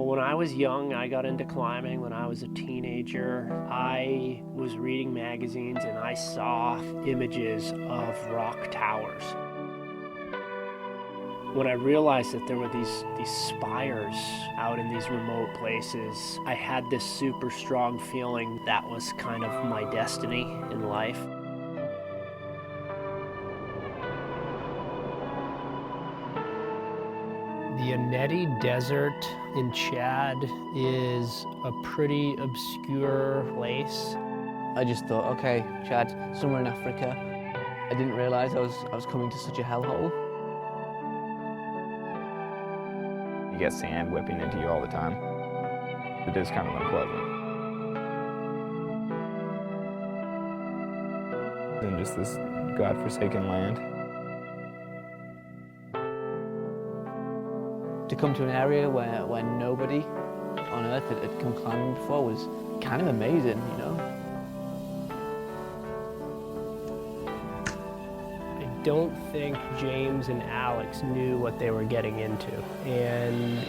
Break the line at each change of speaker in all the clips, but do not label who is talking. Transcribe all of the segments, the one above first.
when I was young, I got into climbing. When I was a teenager, I was reading magazines and I saw images of rock towers. When I realized that there were these spires out in these remote places, I had this super strong feeling that was kind of my destiny in life. The Ennedi Desert in Chad is a pretty obscure place.
I just thought, okay, Chad, somewhere in Africa. I didn't realize I was coming to such a hellhole.
You get sand whipping into you all the time. It is kind of unpleasant. And just this godforsaken land.
To come to an area where nobody on Earth had come climbing before was kind of amazing, you know?
I don't think James and Alex knew what they were getting into. And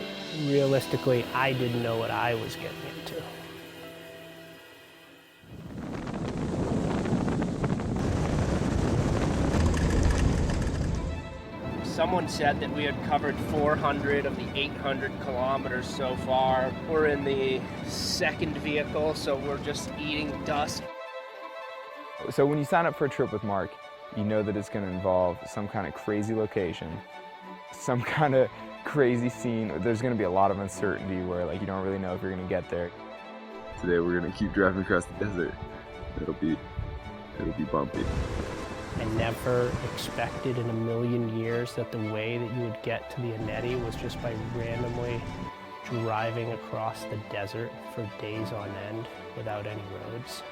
realistically, I didn't know what I was getting into. Someone said that we had covered 400 of the 800 kilometers so far. We're in the second vehicle, so we're just eating dust.
So when you sign up for a trip with Mark, you know that it's going to involve some kind of crazy location, some kind of crazy scene. There's going to be a lot of uncertainty where you don't really know if you're going to get there.
Today we're going to keep driving across the desert. It'll be bumpy.
I never expected in a million years that the way that you would get to the Ennedi was just by randomly driving across the desert for days on end without any roads.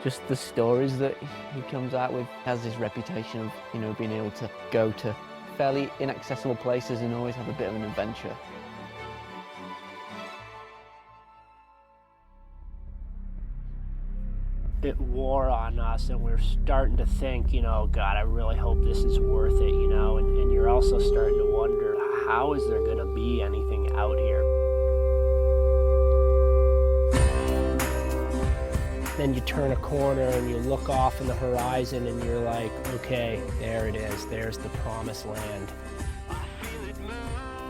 Just the stories that he comes out with, has this reputation of, you know, being able to go to fairly inaccessible places and always have a bit of an adventure.
It wore on us, and we're starting to think, you know, God, I really hope this is worth it, you know, and you're also starting to wonder, how is there going to be anything out here? Then you turn a corner and you look off in the horizon and you're like, okay, there it is, there's the promised land.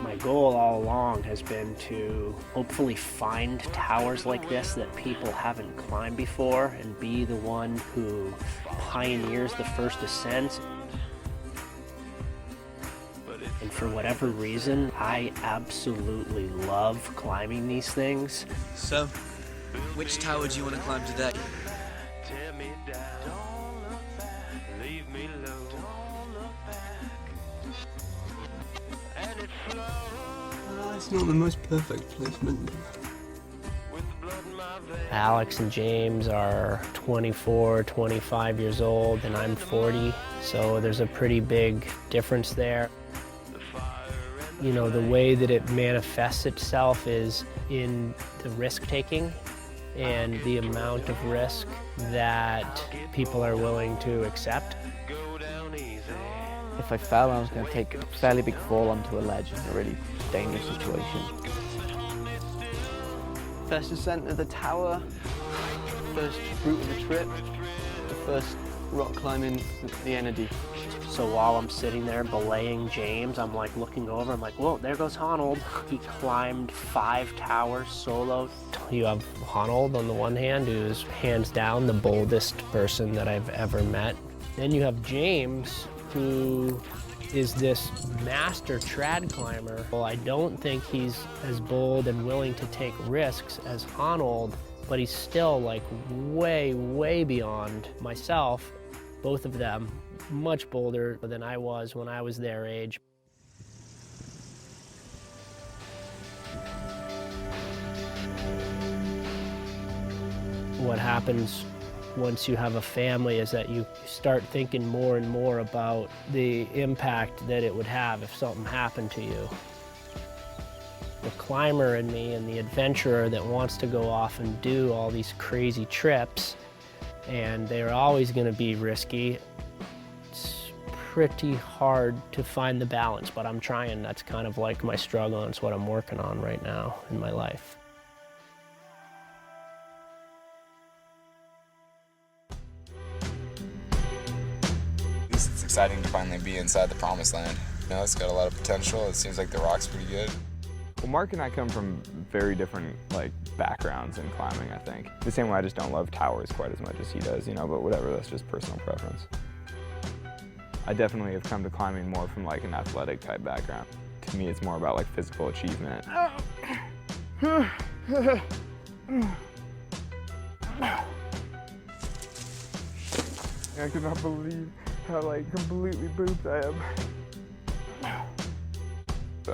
My goal all along has been to hopefully find towers like this that people haven't climbed before and be the one who pioneers the first ascent. And for whatever reason, I absolutely love climbing these things.
So, which tower do you want to climb today? It's not the most perfect placement.
Alex and James are 24, 25 years old, and I'm 40, so there's a pretty big difference there. You know, the way that it manifests itself is in the risk-taking and the amount of risk that people are willing to accept.
If I fell, I was going to take a fairly big fall onto a ledge in a really dangerous situation. First ascent of the tower, first route of the trip, the first rock climbing the Ennedi.
So while I'm sitting there belaying James, I'm like looking over, I'm like, whoa, there goes Honnold. He climbed 5 towers solo. You have Honnold on the one hand, who's hands down the boldest person that I've ever met. Then you have James, who is this master trad climber. Well, I don't think he's as bold and willing to take risks as Honnold, but he's still like way, way beyond myself. Both of them much bolder than I was when I was their age. What happens once you have a family is that you start thinking more and more about the impact that it would have if something happened to you. The climber in me and the adventurer that wants to go off and do all these crazy trips, and they're always going to be risky. It's pretty hard to find the balance, but I'm trying. That's kind of like my struggle, and it's what I'm working on right now in my life.
It's exciting to finally be inside the promised land. You know, it's got a lot of potential. It seems like the rock's pretty good.
Well, Mark and I come from very different backgrounds in climbing, I think. The same way I just don't love towers quite as much as he does, you know, but whatever, that's just personal preference. I definitely have come to climbing more from an athletic type background. To me, it's more about physical achievement. I cannot believe how completely booped I am.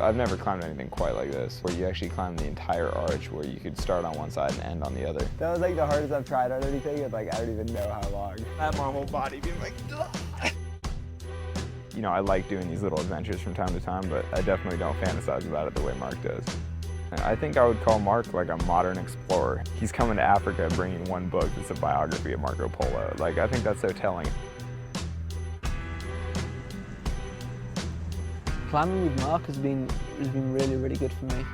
I've never climbed anything quite like this, where you actually climb the entire arch, where you could start on one side and end on the other.
That was the hardest I've tried on anything, and I don't even know how long. I have my whole body being ugh.
You know, I like doing these little adventures from time to time, but I definitely don't fantasize about it the way Mark does. And I think I would call Mark a modern explorer. He's coming to Africa bringing one book that's a biography of Marco Polo. I think that's so telling.
Climbing with Mark has been really, really good for me.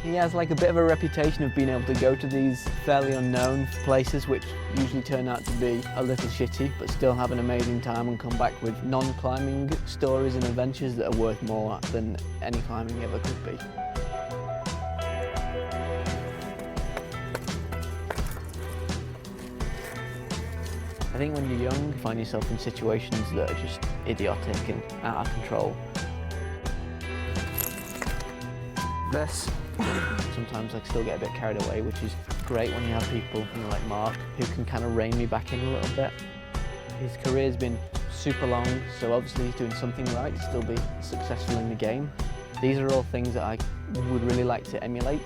He has a bit of a reputation of being able to go to these fairly unknown places, which usually turn out to be a little shitty, but still have an amazing time and come back with non-climbing stories and adventures that are worth more than any climbing ever could be. I think when you're young, you find yourself in situations that are just idiotic and out of control.
This.
Sometimes I still get a bit carried away, which is great when you have people like Mark who can kind of rein me back in a little bit. His career's been super long, so obviously he's doing something right to still be successful in the game. These are all things that I would really like to emulate.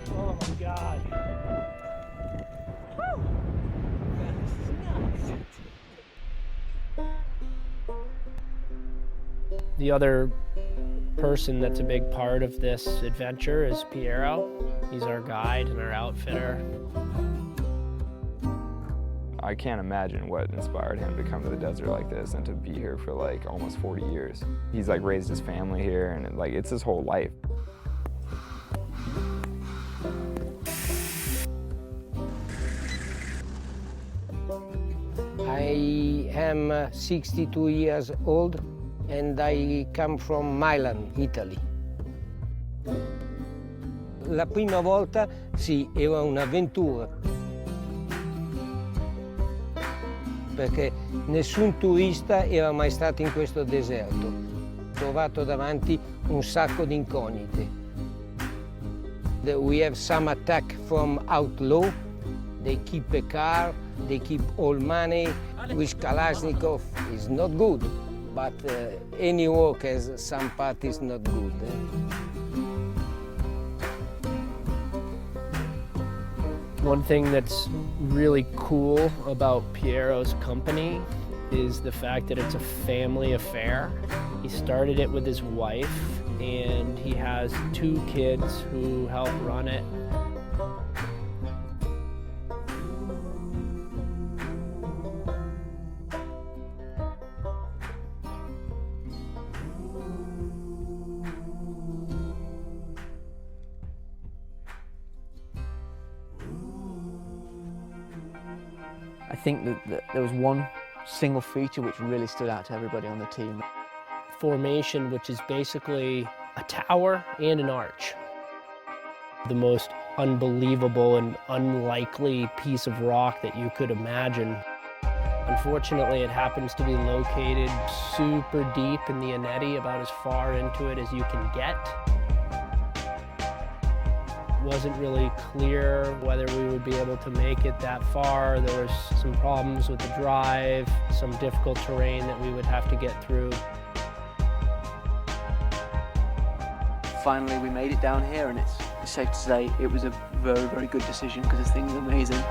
Oh my God. The other person that's a big part of this adventure is Piero. He's our guide and our outfitter.
I can't imagine what inspired him to come to the desert like this and to be here for almost 40 years. He's raised his family here, and it's his whole life.
I am 62 years old and I come from Milan, Italy. La prima volta, sì, era un'avventura, perché nessun turista era mai stato in questo deserto. Ho trovato davanti un sacco di incognite. We have some attack from outlaw. They keep a car, they keep all money, which Kalashnikov is not good. But any work has some part is not good.
One thing that's really cool about Piero's company is the fact that it's a family affair. He started it with his wife, and he has 2 kids who help run it.
I think that there was one single feature which really stood out to everybody on the team.
Formation, which is basically a tower and an arch. The most unbelievable and unlikely piece of rock that you could imagine. Unfortunately, it happens to be located super deep in the Ennedi, about as far into it as you can get. Wasn't really clear whether we would be able to make it that far. There was some problems with the drive, some difficult terrain that we would have to get through.
Finally, we made it down here, and it's safe to say it was a very, very good decision because this thing's amazing.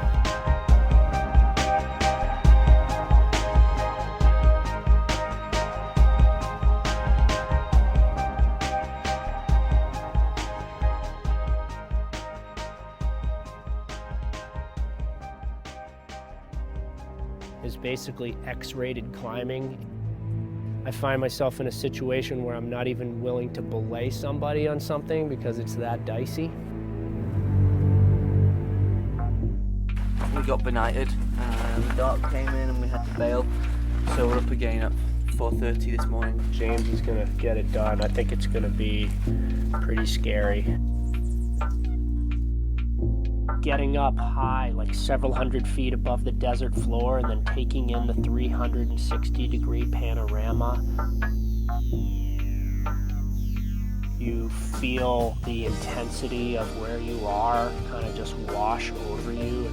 basically X-rated climbing. I find myself in a situation where I'm not even willing to belay somebody on something because it's that dicey.
We got benighted, the dark came in and we had to bail. So we're up again at 4:30 this morning.
James is gonna get it done. I think it's gonna be pretty scary. Getting up high, like several hundred feet above the desert floor, and then taking in the 360-degree panorama. You feel the intensity of where you are kind of just wash over you.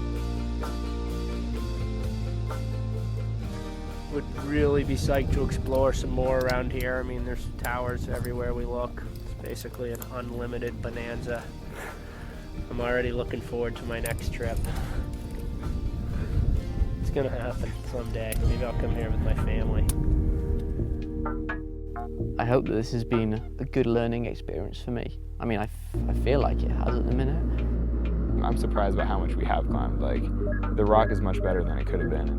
Would really be psyched to explore some more around here. I mean, there's towers everywhere we look. It's basically an unlimited bonanza. I'm already looking forward to my next trip. It's gonna happen someday. Maybe I'll come here with my family.
I hope that this has been a good learning experience for me. I mean, I feel like it has at the minute.
I'm surprised by how much we have climbed. Like, the rock is much better than it could have been.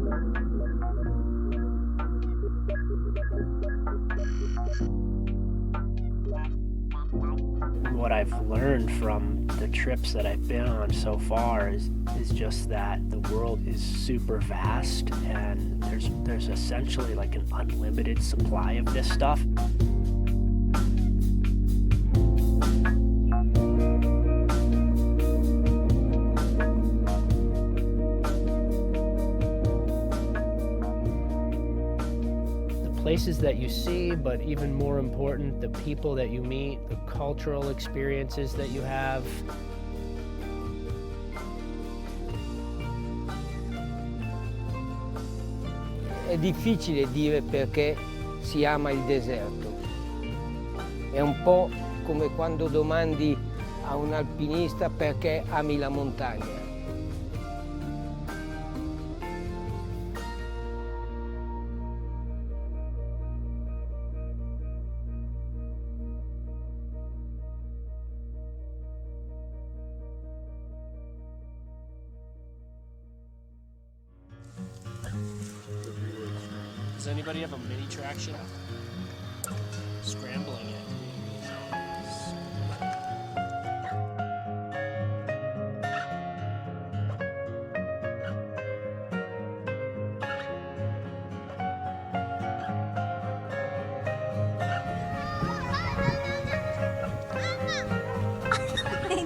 What I've learned from the trips that I've been on so far is just that the world is super vast, and there's essentially like an unlimited supply of this stuff. Places that you see, but even more important, the people that you meet, the cultural experiences that you have.
È difficile dire perché si ama il deserto. È un po' come quando domandi a un alpinista perché ami la montagna.
Does anybody have a mini traction? Scrambling it.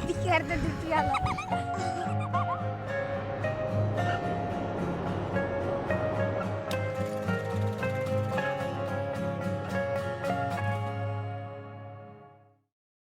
Ti guarda tutti alla...